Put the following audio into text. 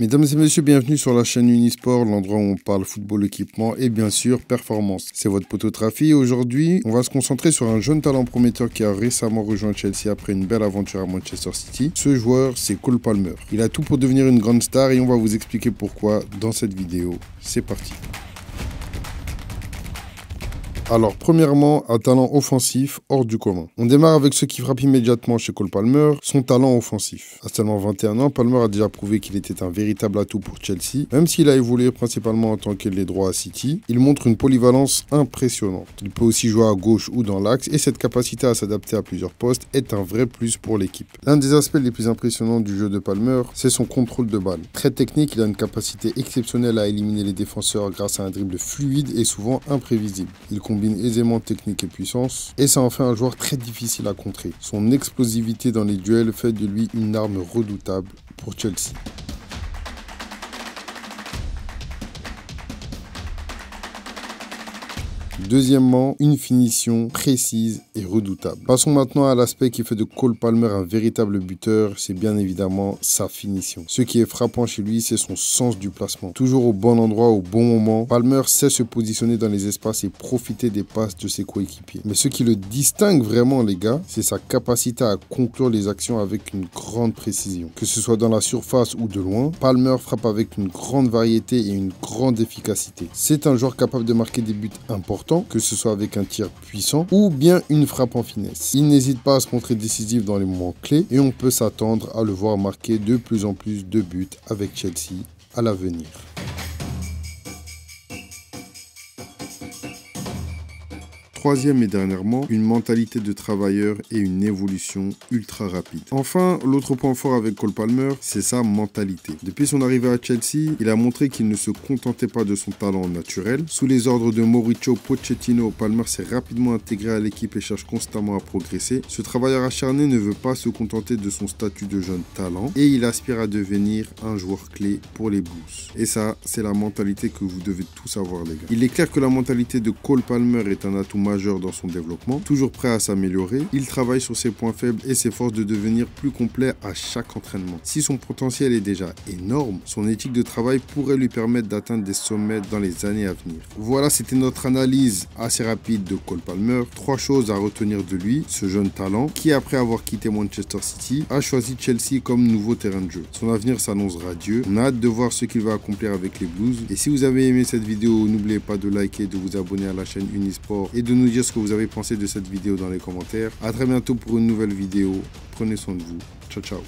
Mesdames et messieurs, bienvenue sur la chaîne Unisport, l'endroit où on parle football, équipement et bien sûr performance. C'est votre poteau Trafi et aujourd'hui, on va se concentrer sur un jeune talent prometteur qui a récemment rejoint Chelsea après une belle aventure à Manchester City. Ce joueur, c'est Cole Palmer. Il a tout pour devenir une grande star et on va vous expliquer pourquoi dans cette vidéo. C'est parti. Alors, premièrement, un talent offensif hors du commun. On démarre avec ce qui frappe immédiatement chez Cole Palmer, son talent offensif. À seulement 21 ans, Palmer a déjà prouvé qu'il était un véritable atout pour Chelsea. Même s'il a évolué principalement en tant qu'ailier droit à City, il montre une polyvalence impressionnante. Il peut aussi jouer à gauche ou dans l'axe et cette capacité à s'adapter à plusieurs postes est un vrai plus pour l'équipe. L'un des aspects les plus impressionnants du jeu de Palmer, c'est son contrôle de balle. Très technique, il a une capacité exceptionnelle à éliminer les défenseurs grâce à un dribble fluide et souvent imprévisible. Il combine aisément technique et puissance, et ça en fait un joueur très difficile à contrer. Son explosivité dans les duels fait de lui une arme redoutable pour Chelsea. Deuxièmement, une finition précise et redoutable. Passons maintenant à l'aspect qui fait de Cole Palmer un véritable buteur, c'est bien évidemment sa finition. Ce qui est frappant chez lui, c'est son sens du placement. Toujours au bon endroit, au bon moment, Palmer sait se positionner dans les espaces et profiter des passes de ses coéquipiers. Mais ce qui le distingue vraiment, les gars, c'est sa capacité à conclure les actions avec une grande précision. Que ce soit dans la surface ou de loin, Palmer frappe avec une grande variété et une grande efficacité. C'est un joueur capable de marquer des buts importants, que ce soit avec un tir puissant ou bien une frappe en finesse. Il n'hésite pas à se montrer décisif dans les moments clés et on peut s'attendre à le voir marquer de plus en plus de buts avec Chelsea à l'avenir. Troisième et dernièrement, une mentalité de travailleur et une évolution ultra rapide. Enfin, l'autre point fort avec Cole Palmer, c'est sa mentalité. Depuis son arrivée à Chelsea, il a montré qu'il ne se contentait pas de son talent naturel. Sous les ordres de Mauricio Pochettino, Palmer s'est rapidement intégré à l'équipe et cherche constamment à progresser. Ce travailleur acharné ne veut pas se contenter de son statut de jeune talent et il aspire à devenir un joueur clé pour les Blues. Et ça, c'est la mentalité que vous devez tous avoir, les gars. Il est clair que la mentalité de Cole Palmer est un atout majeur dans son développement, toujours prêt à s'améliorer. Il travaille sur ses points faibles et s'efforce de devenir plus complet à chaque entraînement. Si son potentiel est déjà énorme, son éthique de travail pourrait lui permettre d'atteindre des sommets dans les années à venir. Voilà, c'était notre analyse assez rapide de Cole Palmer. 3 choses à retenir de lui: ce jeune talent qui, après avoir quitté Manchester City, a choisi Chelsea comme nouveau terrain de jeu. Son avenir s'annonce radieux. On a hâte de voir ce qu'il va accomplir avec les Blues. Et si vous avez aimé cette vidéo, n'oubliez pas de liker, de vous abonner à la chaîne Unisport et de nous dire ce que vous avez pensé de cette vidéo dans les commentaires. A très bientôt pour une nouvelle vidéo. Prenez soin de vous. Ciao, ciao.